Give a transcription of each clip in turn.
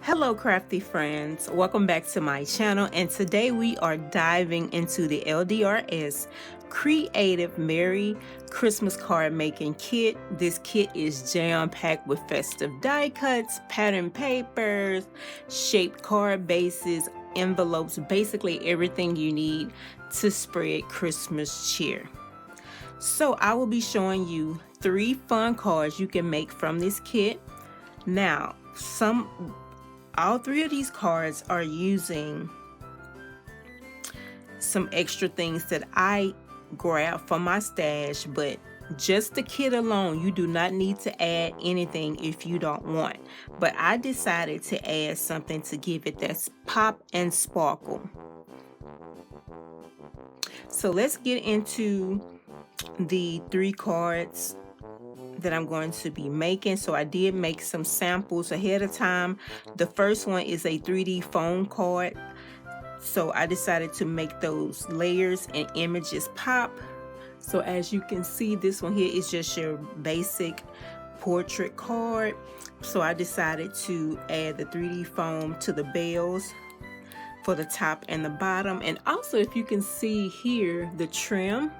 Hello crafty friends, welcome back to my channel, and today we are diving into the LDRS Creative Merry Christmas Card Making Kit. This kit is jam-packed with festive die cuts, pattern papers, shaped card bases, envelopes, basically everything you need to spread Christmas cheer. So I will be showing you 3 fun cards you can make from this kit. Now, all 3 of these cards are using some extra things that I grabbed from my stash, but just the kit alone, you do not need to add anything if you don't want. But I decided to add something to give it that pop and sparkle. So let's get into the 3 cards that I'm going to be making. So I did make some samples ahead of time. The first one is a 3D foam card. So I decided to make those layers and images pop. So as you can see, this one here is just your basic portrait card. So I decided to add the 3D foam to the bells for the top and the bottom. And also, if you can see here, the trim,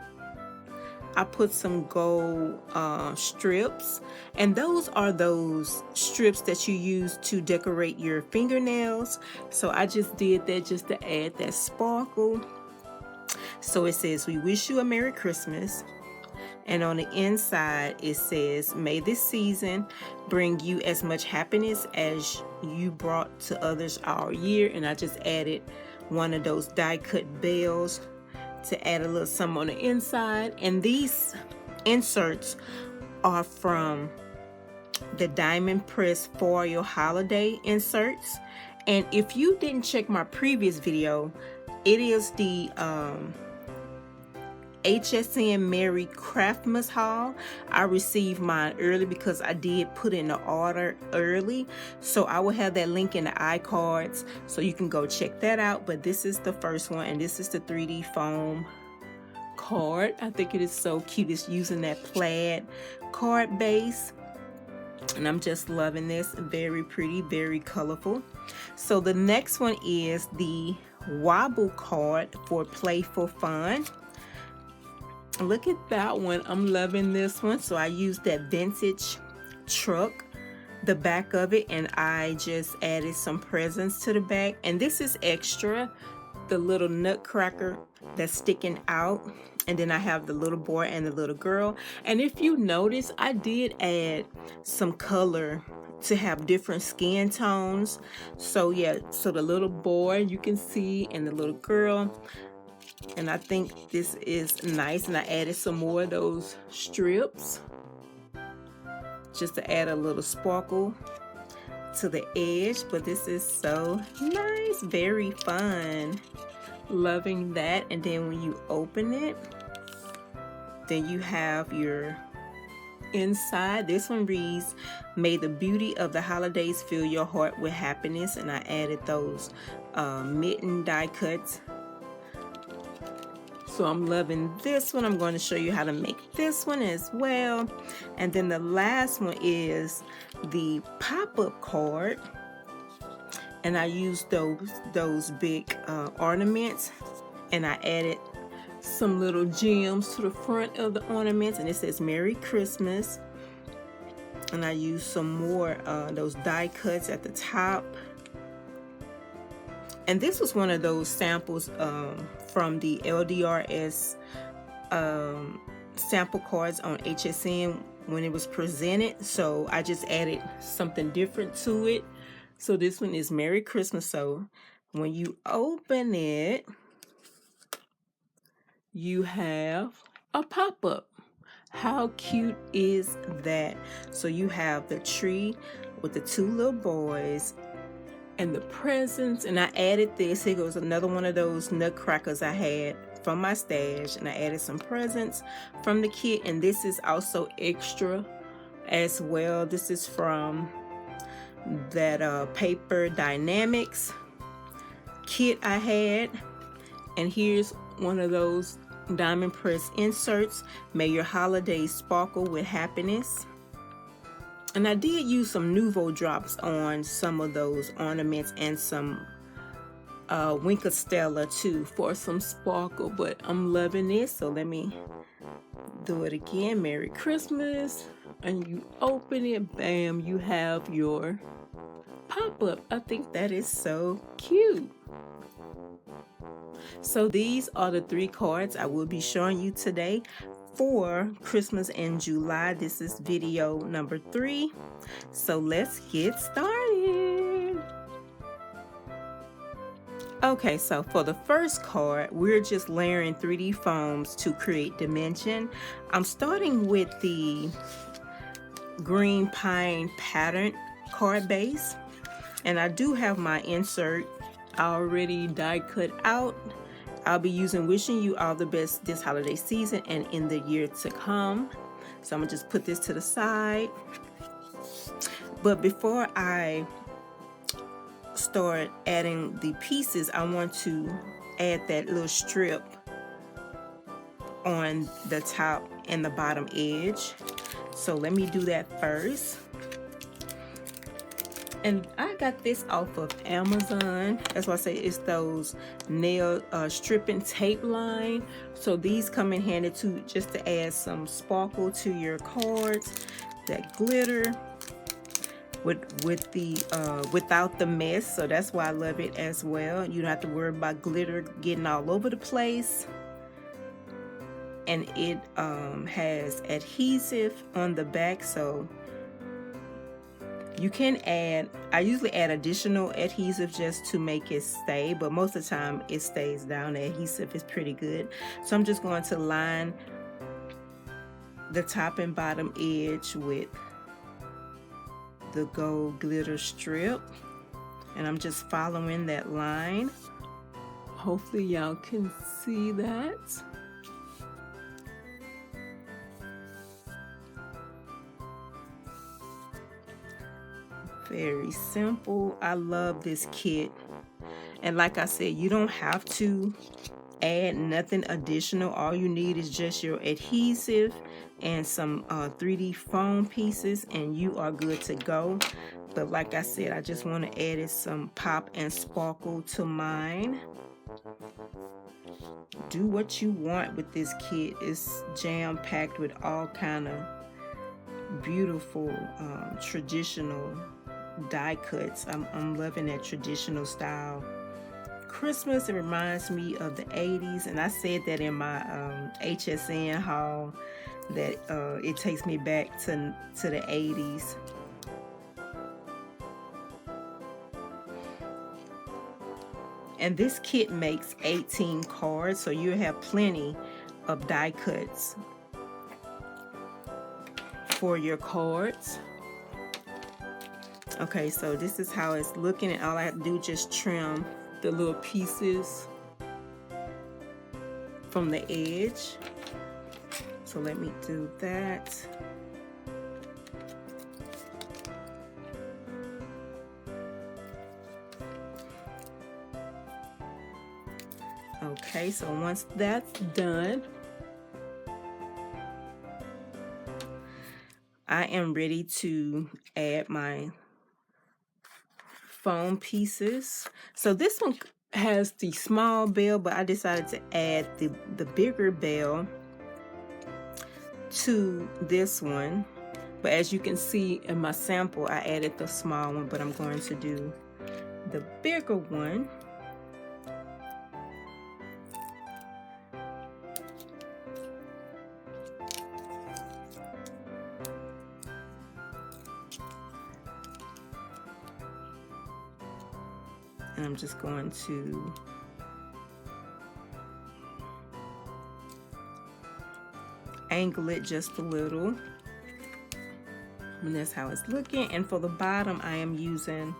I put some gold strips, and those are those strips that you use to decorate your fingernails. So I just did that just to add that sparkle. So it says, "We wish you a Merry Christmas." And on the inside it says, "May this season bring you as much happiness as you brought to others all year." And I just added one of those die cut bells to add a little something on the inside. And these inserts are from the Diamond Press Foil Holiday inserts. And if you didn't check my previous video, it is the HSN Merry Craftmas haul. I received mine early because I did put in the order early. So I will have that link in the iCards so you can go check that out. But this is the first one, and this is the 3D foam card. I think it is so cute. It's using that plaid card base. And I'm just loving this. Very pretty, very colorful. So the next one is the Wobble Card for playful fun. Look at that one. I'm loving this one. So I used that vintage truck, the back of it, and I just added some presents to the back. And this is extra, the little nutcracker that's sticking out. And then I have the little boy and the little girl. And if you notice, I did add some color to have different skin tones. So yeah, so the little boy you can see, and the little girl. And I think this is nice, and I added some more of those strips just to add a little sparkle to the edge. But this is so nice, very fun, loving that. And then when you open it, then you have your inside. This one reads, "May the beauty of the holidays fill your heart with happiness." And I added those mitten die cuts. So I'm loving this one. I'm going to show you how to make this one as well. And then the last one is the pop-up card. And I used those big ornaments. And I added some little gems to the front of the ornaments. And it says Merry Christmas. And I used some more those die cuts at the top. And this was one of those samples from the LDRS sample cards on HSN when it was presented. So I just added something different to it. So this one is Merry Christmas. So when you open it, you have a pop-up. How cute is that? So you have the tree with the 2 little boys and the presents. And I added this. Here goes another one of those nutcrackers I had from my stash, and I added some presents from the kit. And this is also extra as well. This is from that Paper Dynamics kit I had. And here's one of those diamond press inserts. "May your holidays sparkle with happiness." And I did use some Nouveau drops on some of those ornaments and some Winker Stella too for some sparkle, but I'm loving this. So let me do it again. Merry Christmas. And you open it, bam, you have your pop-up. I think that is so cute. So these are the 3 cards I will be showing you today for Christmas in July. This is video number 3. So let's get started. Okay, so for the first card, we're just layering 3D foams to create dimension. I'm starting with the green pine pattern card base, and I do have my insert already die cut out. I'll be using wishing you all the best this holiday season and in the year to come. So I'm gonna just put this to the side. But before I start adding the pieces, I want to add that little strip on the top and the bottom edge. So let me do that first. And I got this off of Amazon. That's why I say it's those nail stripping tape line. So these come in handy too, just to add some sparkle to your cards. That glitter with the without the mess. So that's why I love it as well. You don't have to worry about glitter getting all over the place. And it has adhesive on the back, so you can add, I usually add additional adhesive just to make it stay, but most of the time it stays down. The adhesive is pretty good. So I'm just going to line the top and bottom edge with the gold glitter strip, and I'm just following that line. Hopefully y'all can see that. Very simple. I love this kit. And like I said, you don't have to add nothing additional. All you need is just your adhesive and some 3D foam pieces, and you are good to go. But like I said, I just want to add some pop and sparkle to mine. Do what you want with this kit. It's jam-packed with all kind of beautiful traditional die cuts. I'm loving that traditional style. Christmas, it reminds me of the 80s, and I said that in my HSN haul, that it takes me back to the 80s. And this kit makes 18 cards, so you have plenty of die cuts for your cards. Okay, so this is how it's looking, and all I have to do is just trim the little pieces from the edge. So let me do that. Okay, so once that's done, I am ready to add my foam pieces. So this one has the small bell, but I decided to add the bigger bell to this one. But as you can see in my sample, I added the small one, but I'm going to do the bigger one. And I'm just going to angle it just a little. And that's how it's looking. And for the bottom, I am using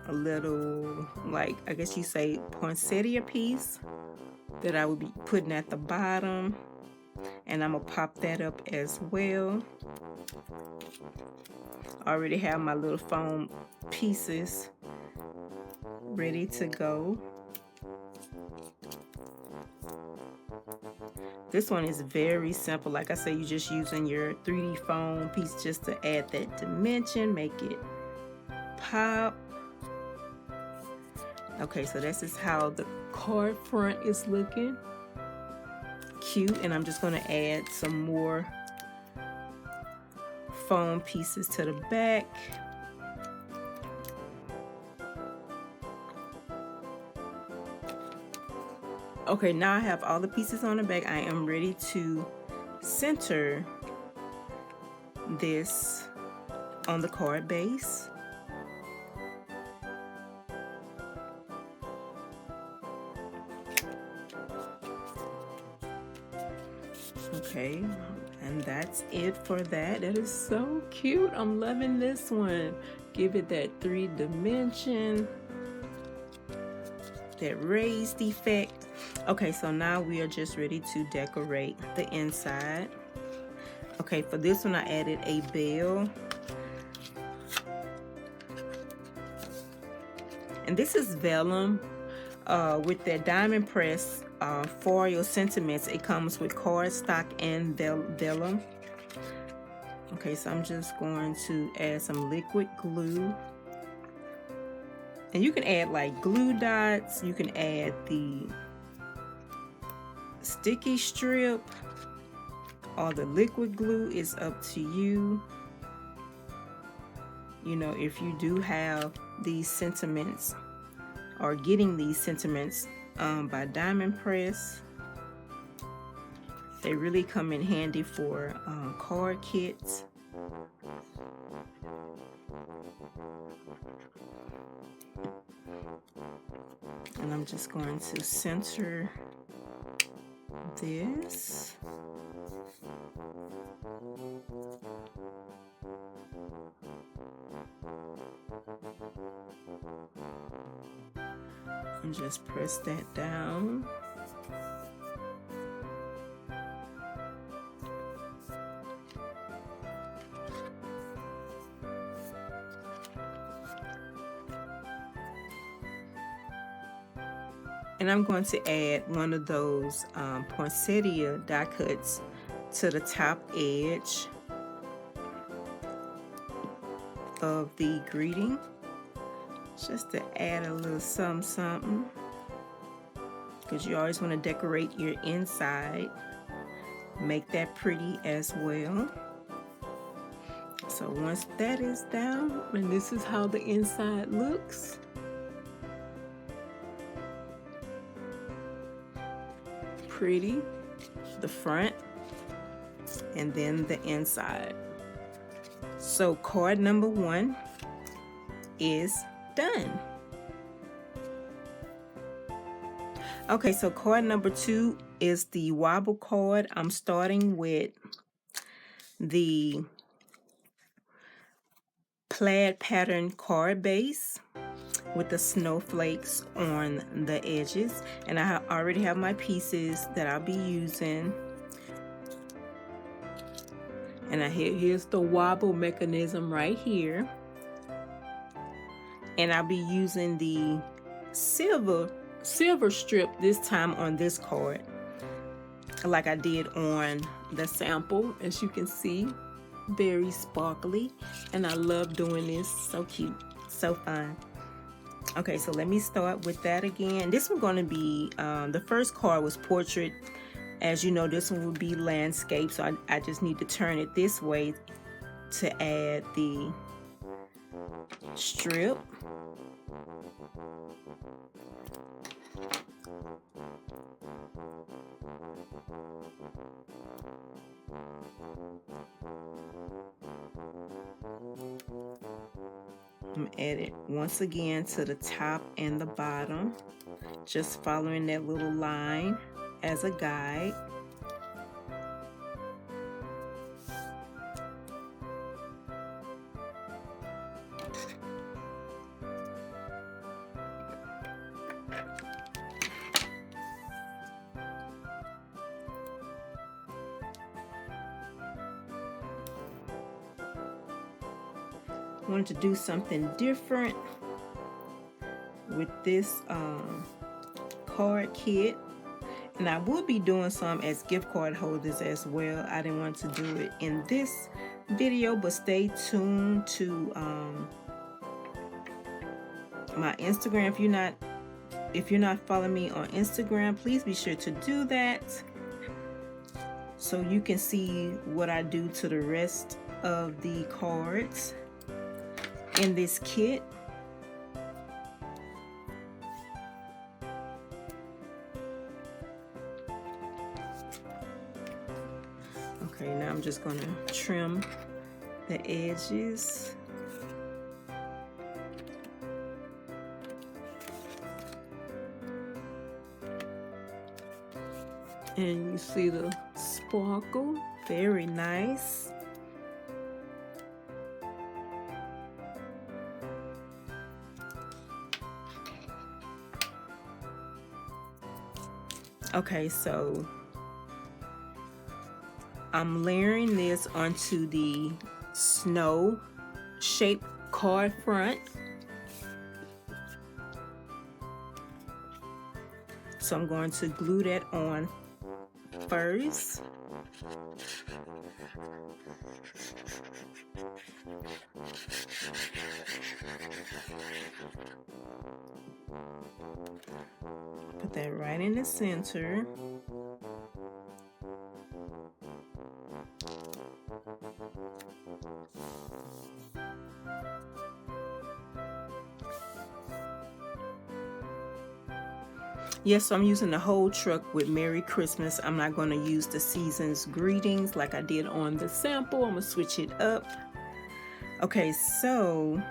a little, like, I guess you say poinsettia piece that I would be putting at the bottom. And I'm gonna pop that up as well. I already have my little foam pieces ready to go. This one is very simple. Like I say, you're just using your 3D foam piece just to add that dimension, make it pop. Okay, so this is how the card front is looking. Cute. And I'm just going to add some more foam pieces to the back. Okay, now I have all the pieces on the back. I am ready to center this on the card base. Okay, and that's it for that. That is so cute. I'm loving this one. Give it that 3-dimension, that raised effect. Okay, so now we are just ready to decorate the inside. Okay, for this one I added a bell. And this is vellum with that diamond press foil sentiments. It comes with cardstock and vellum. Okay, so I'm just going to add some liquid glue. And you can add like glue dots, you can add the sticky strip or the liquid glue. Is up to you. You know, if you do have these sentiments or getting these sentiments by Diamond Press, they really come in handy for card kits. And I'm just going to center this. And just press that down. And I'm going to add one of those poinsettia die cuts to the top edge of the greeting, just to add a little something, because you always want to decorate your inside, make that pretty as well. So once that is down, and this is how the inside looks. Pretty, the front and then the inside. So card number 1 is done. Okay, so card number 2 is the Wobble card. I'm starting with the plaid pattern card base with the snowflakes on the edges, and I already have my pieces that I'll be using. And here's the wobble mechanism right here, and I'll be using the silver strip this time on this card, like I did on the sample. As you can see, very sparkly, and I love doing this. So cute, so fun. Okay, so let me start with that again. This one's going to be, the first card was portrait. As you know, this one will be landscape, so I just need to turn it this way to add the strip. I'm add it once again to the top and the bottom, just following that little line as a guide. Wanted to do something different with this card kit, And I will be doing some as gift card holders as well. I didn't want to do it in this video, but stay tuned to my Instagram. If you're not following me on Instagram, please be sure to do that so you can see what I do to the rest of the cards in this kit. Okay, now I'm just going to trim the edges. And you see the sparkle, very nice. Okay, so I'm layering this onto the snow shaped card front. So I'm going to glue that on first. Put that right in the center. Yes, so I'm using the whole truck with Merry Christmas. I'm not going to use the season's greetings like I did on the sample. I'm going to switch it up. Okay, so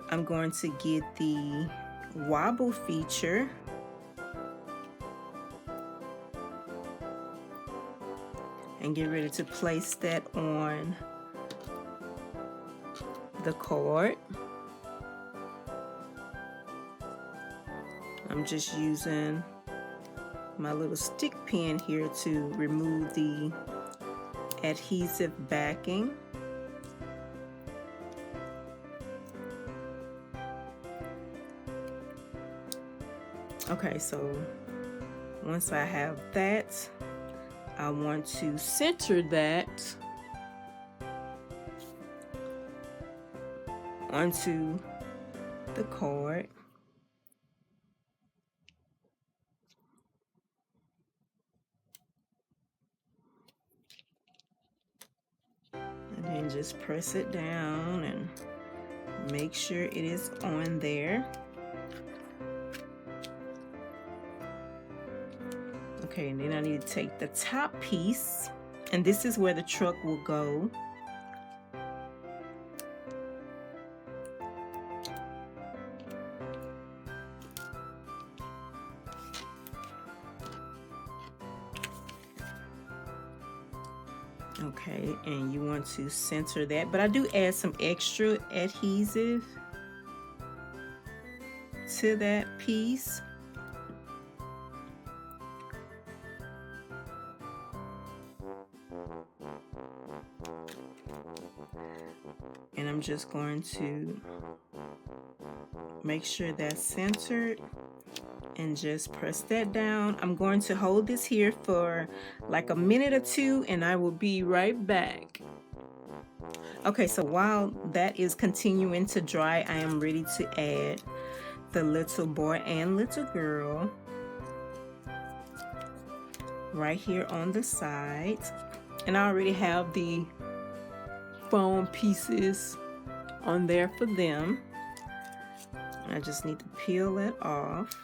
I'm going to get the wobble feature. And get ready to place that on the card. I'm just using my little stick pen here to remove the adhesive backing. Okay, so once I have that, I want to center that onto the card. And then just press it down and make sure it is on there. Okay, and then I need to take the top piece, and this is where the truck will go. Okay, and you want to center that, but I do add some extra adhesive to that piece. And I'm just going to make sure that's centered and just press that down. I'm going to hold this here for like a minute or two and I will be right back. Okay, so while that is continuing to dry, I am ready to add the little boy and little girl right here on the side. And I already have the foam pieces on there for them. I just need to peel it off.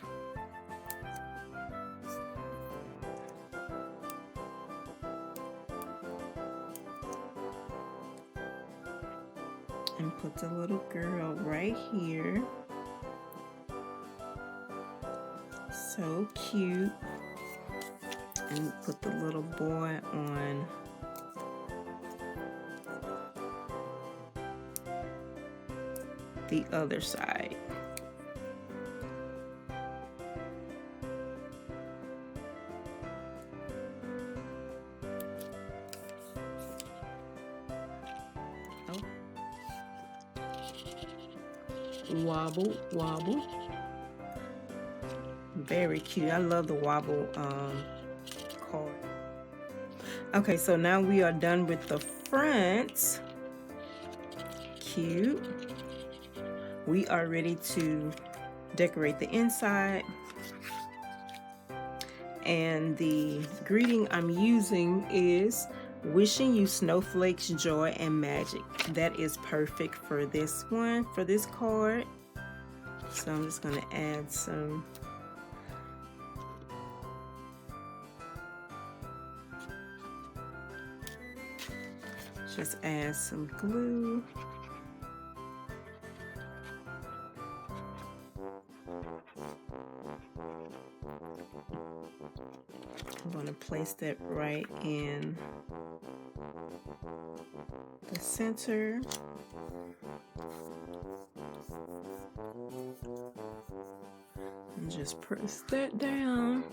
And put the little girl right here. So cute. And put the little boy on the other side. Oh. Wobble, wobble. Very cute. I love the Wobble card. Okay, so now we are done with the front. Cute. We are ready to decorate the inside. And the greeting I'm using is wishing you snowflakes, joy, and magic. That is perfect for this one, for this card. So I'm just gonna add some glue. I'm going to place that right in the center. And just press that down.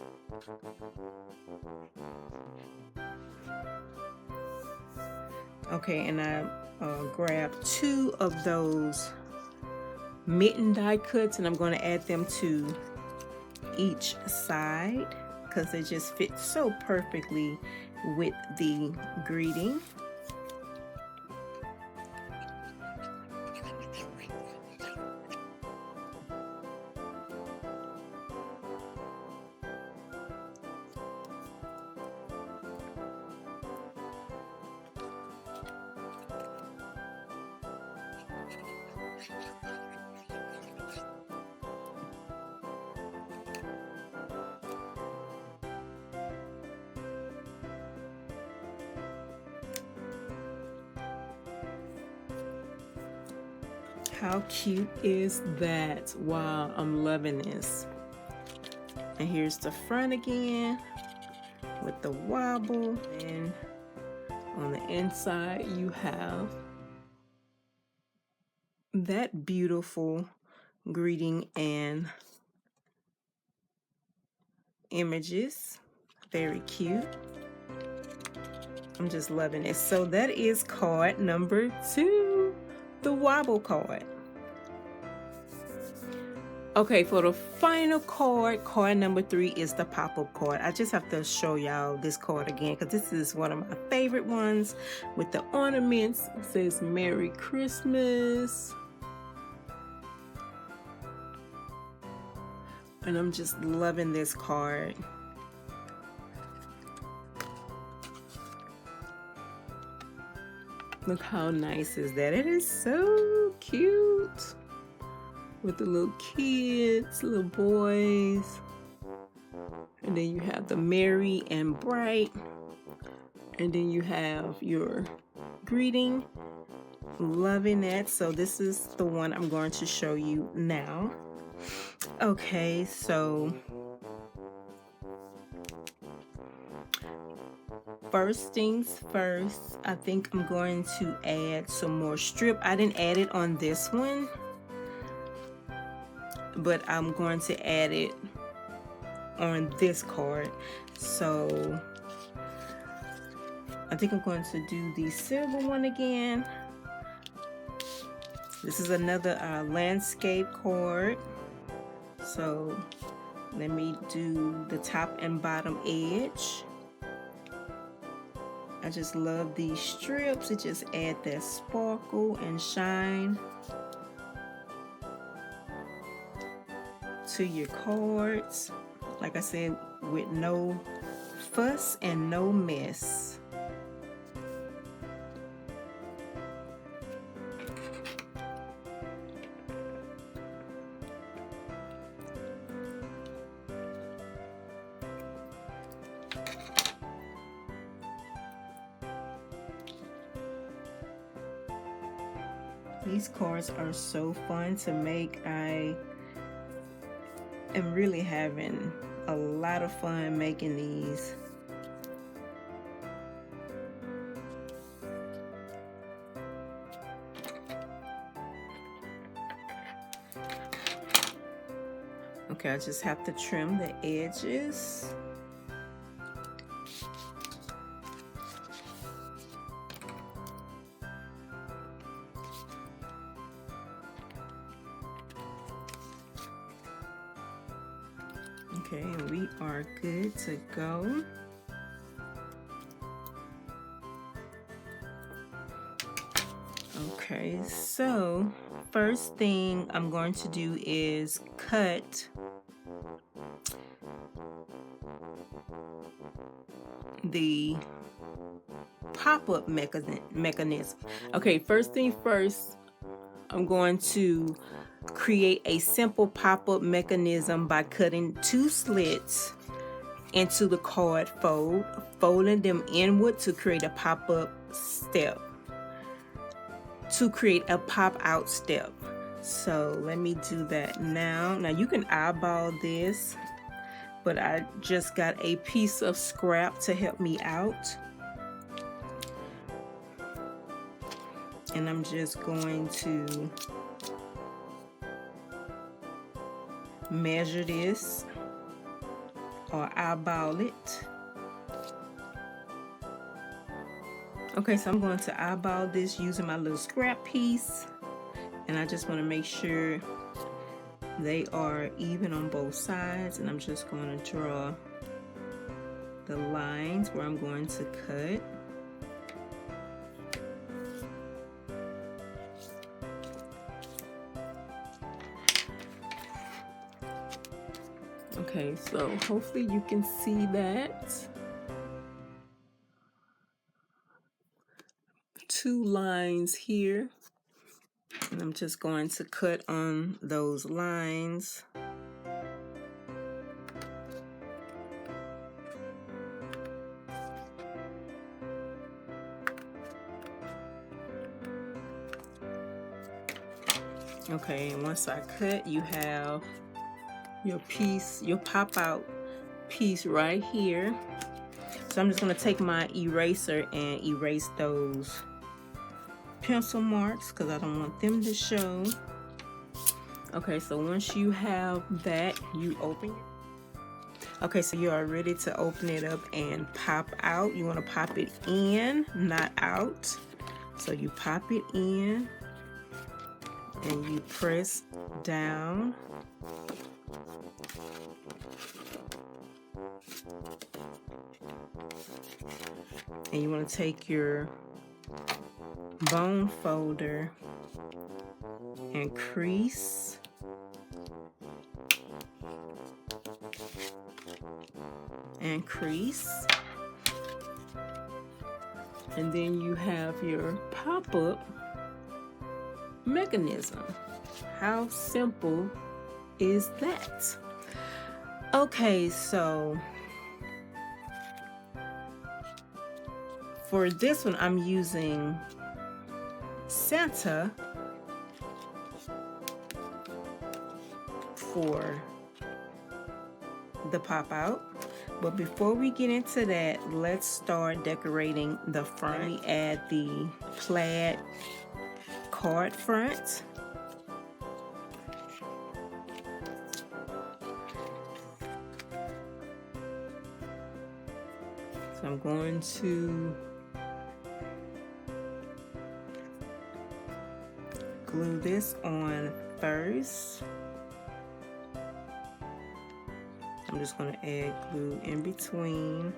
Okay, and I grabbed 2 of those mitten die cuts, and I'm going to add them to each side because they just fit so perfectly with the greeting. How cute is that? Wow, I'm loving this. And here's the front again with the wobble. And on the inside, you have that beautiful greeting and images. Very cute. I'm just loving it. So that is card number 2, the Wobble card. Okay, for the final card, card number 3 is the pop-up card. I just have to show y'all this card again because this is one of my favorite ones with the ornaments. It says Merry Christmas. And I'm just loving this card. Look how nice is that? It is so cute. With the little kids, little boys. And then you have the merry and bright. And then you have your greeting. Loving that. So this is the one I'm going to show you now. Okay, so first things first, I think I'm going to add some more strip. I didn't add it on this one, but I'm going to add it on this card. So I think I'm going to do the silver one again. This is another landscape card. So let me do the top and bottom edge. I just love these strips. It just add that sparkle and shine to your cards. Like I said, with no fuss and no mess. These cards are so fun to make. I am really having a lot of fun making these. Okay, I just have to trim the edges. Okay, and we are good to go. Okay, so first thing I'm going to do is cut the pop-up mechanism. Okay, first thing first, I'm going to create a simple pop-up mechanism by cutting 2 slits into the card fold, folding them inward to create a pop-up step, to create a pop-out step. So let me do that now. Now you can eyeball this, but I just got a piece of scrap to help me out. And I'm just going to measure this or eyeball it. Okay, so I'm going to eyeball this using my little scrap piece, and I just want to make sure they are even on both sides, and I'm just going to draw the lines where I'm going to cut. Okay, so hopefully you can see that. 2 lines here, and I'm just going to cut on those lines. Okay, and once I cut, you have your piece, your pop-out piece right here. So I'm just going to take my eraser and erase those pencil marks because I don't want them to show. Okay, so once you have that, you open it. Okay, so you are ready to open it up and pop out. You want to pop it in, not out. So you pop it in and you press down. And you want to take your bone folder and crease. And crease. And then you have your pop-up mechanism. How simple is that? Okay, so for this one, I'm using Santa for the pop out. But before we get into that, let's start decorating the front. Let me add the plaid card front. So I'm going to glue this on first. I'm just going to add glue in between.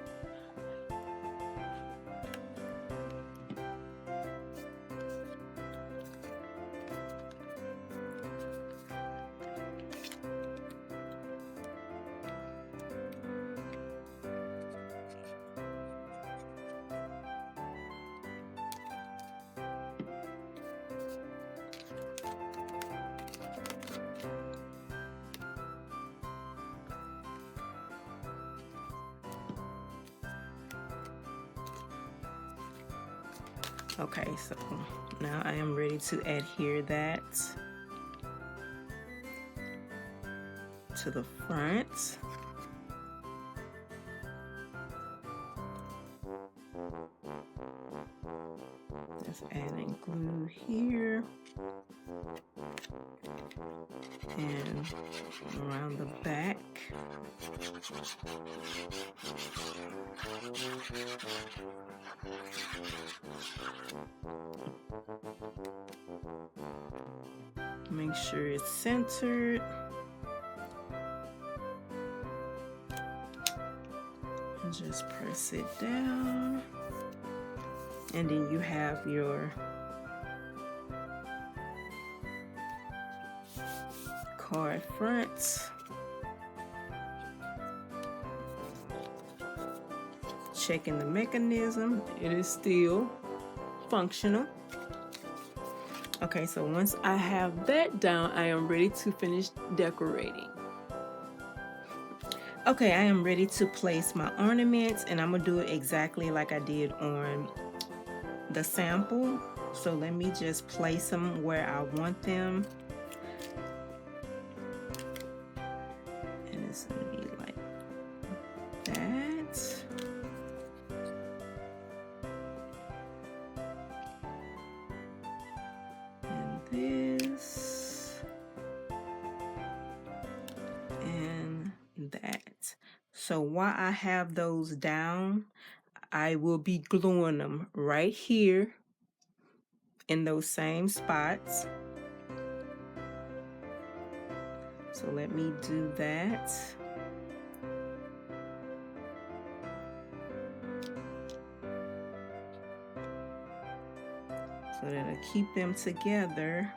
Okay, so now I am ready to adhere that to the front. Just adding glue here and around the back. Make sure it's centered. just press it down, and then you have your card front. Checking the mechanism, it is still functional. Okay, so once I have that down, I am ready to finish decorating. Okay, I am ready to place my ornaments, and I'm gonna do it exactly like I did on the sample. So let me just place them where I want them. And it's gonna be like that. And this. And that. So while I have those down, I will be gluing them right here in those same spots. So let me do that. So that'll keep them together.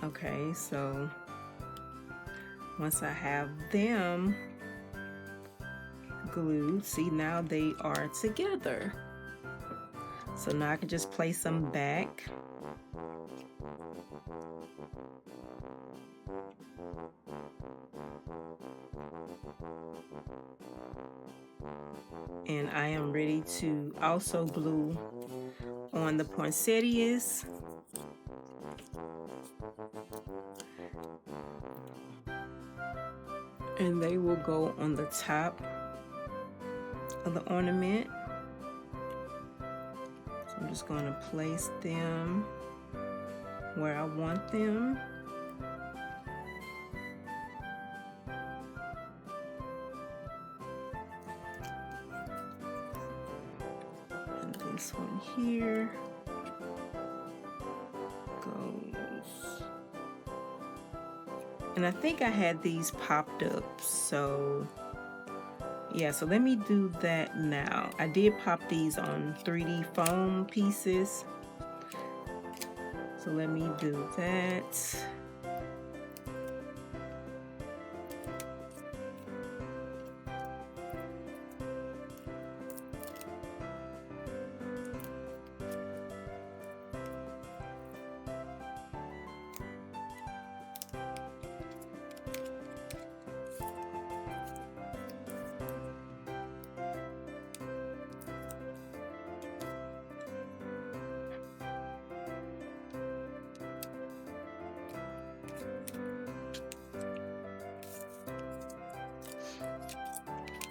Okay, so once I have them glued, see, now they are together. So now I can just place them back. And I am ready to also glue on the poinsettias. And they will go on the top of the ornament. So I'm just going to place them where I want them. And this one here goes. And I think I had these popped up, so yeah, so let me do that now. I did pop these on 3D foam pieces, so let me do that.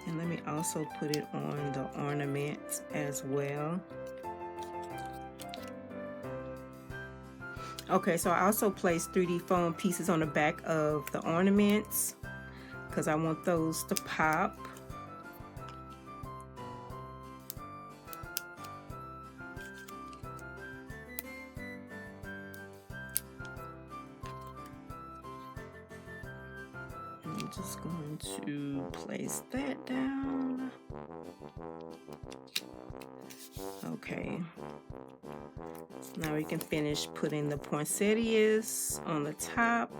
And let me also put it on the ornament as well. Okay, so I also placed 3D foam pieces on the back of the ornaments because I want those to pop. I'm just going to place that down. Okay. Now we can finish putting the poinsettias on the top.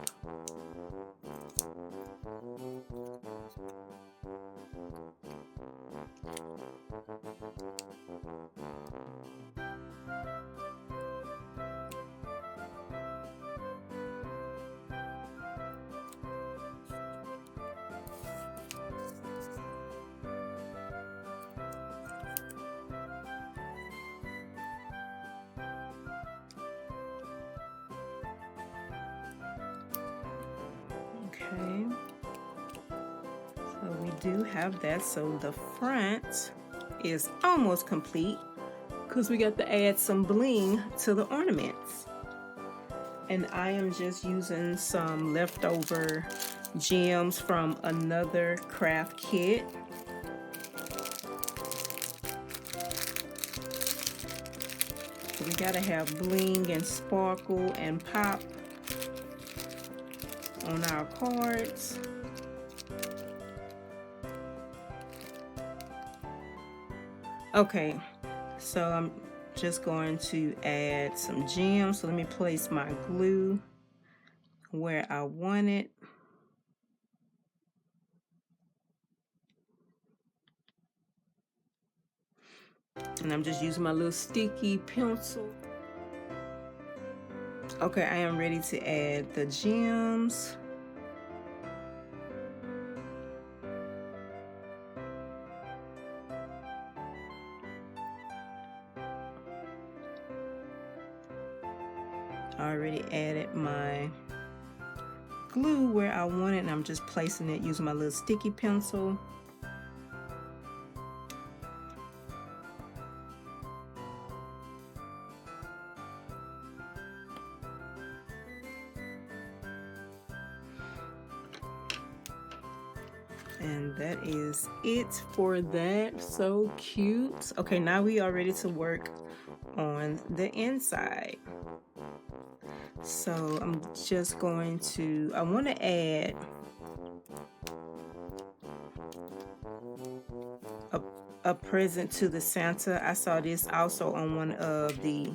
Okay, so we do have that. So the front is almost complete because we got to add some bling to the ornaments. And I am just using some leftover gems from another craft kit. So we gotta have bling and sparkle and pop on our cards. Okay, so I'm just going to add some gems. So let me place my glue where I want it. And I'm just using my little sticky pencil. Okay, I am ready to add the gems. I already added my glue where I want it, and I'm just placing it using my little sticky pencil. And that is it for that. So cute. Okay, now we are ready to work on the inside. So I'm just going to, I want to add a present to the Santa. I saw this also on one of the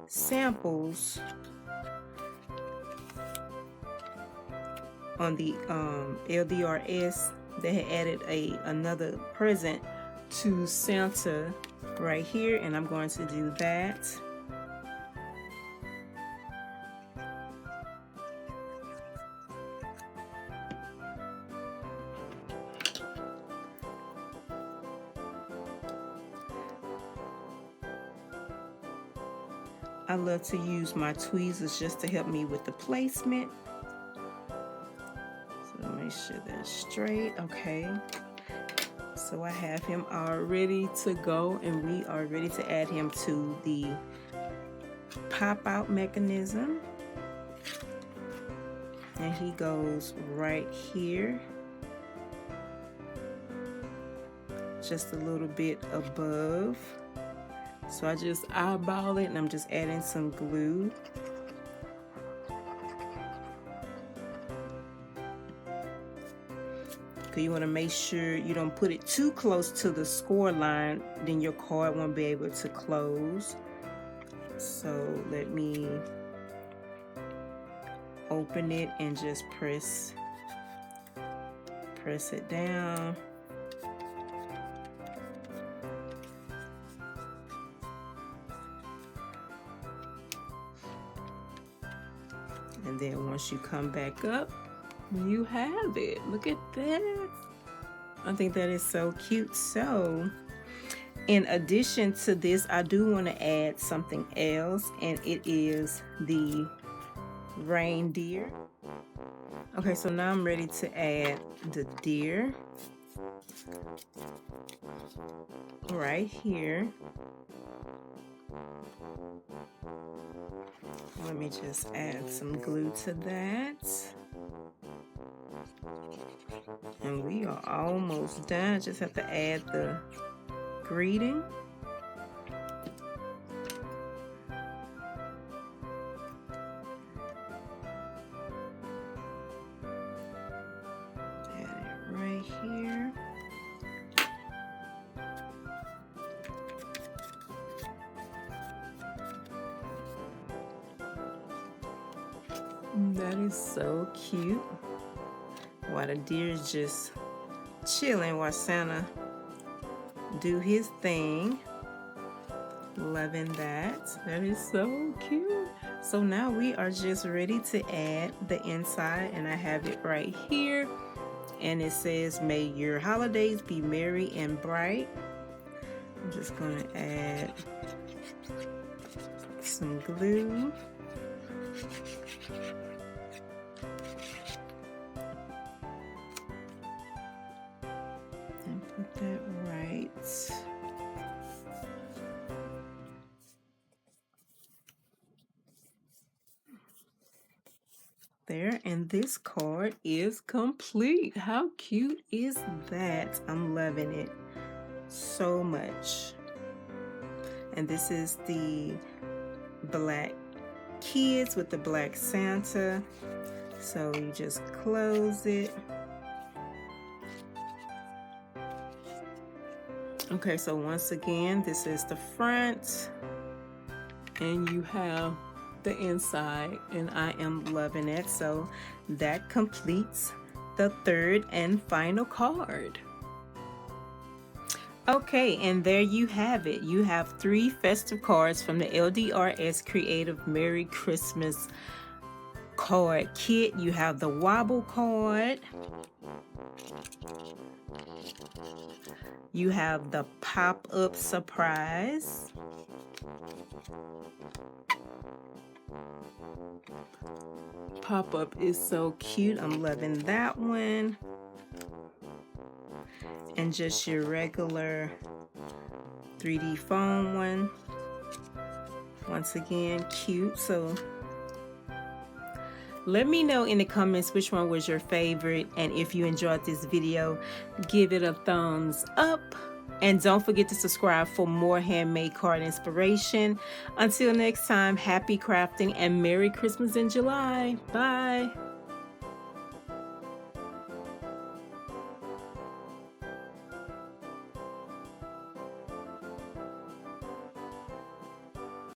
samples on the LDRS. They had added another present to Santa right here, and I'm going to do that. I love to use my tweezers just to help me with the placement. So make sure that's straight. Okay. So I have him all ready to go, and we are ready to add him to the pop-out mechanism. And he goes right here, just a little bit above. So I just eyeball it, and I'm just adding some glue. Okay, you want to make sure you don't put it too close to the score line, then your card won't be able to close. So let me open it and just press it down. And then once you come back up, you have it. Look at that. I think that is so cute. So in addition to this, I do want to add something else, and it is the reindeer. Okay, so now I'm ready to add the deer right here. Let me just add some glue to that. And we are almost done. I just have to add the greeting. Add it right here. That is so cute. While the deer is just chilling while Santa do his thing. Loving that. That is so cute. So now we are just ready to add the inside, and I have it right here. And it says, "May your holidays be merry and bright." I'm just going to add some glue. And put that right there, and this card is complete. How cute is that? I'm loving it so much. And this is the black kids with the black Santa. So you just close it. Okay, so once again, this is the front, and you have the inside, and I am loving it. So that completes the third and final card. Okay, and there you have it. You have 3 festive cards from the LDRS Creative Merry Christmas card kit. You have the Wobble Card. You have the pop-up surprise. Pop-up is so cute. I'm loving that one. And just your regular 3D foam one. Once again, cute. So let me know in the comments which one was your favorite, and if you enjoyed this video, give it a thumbs up, and don't forget to subscribe for more handmade card inspiration. Until next time, happy crafting and Merry Christmas in July. Bye.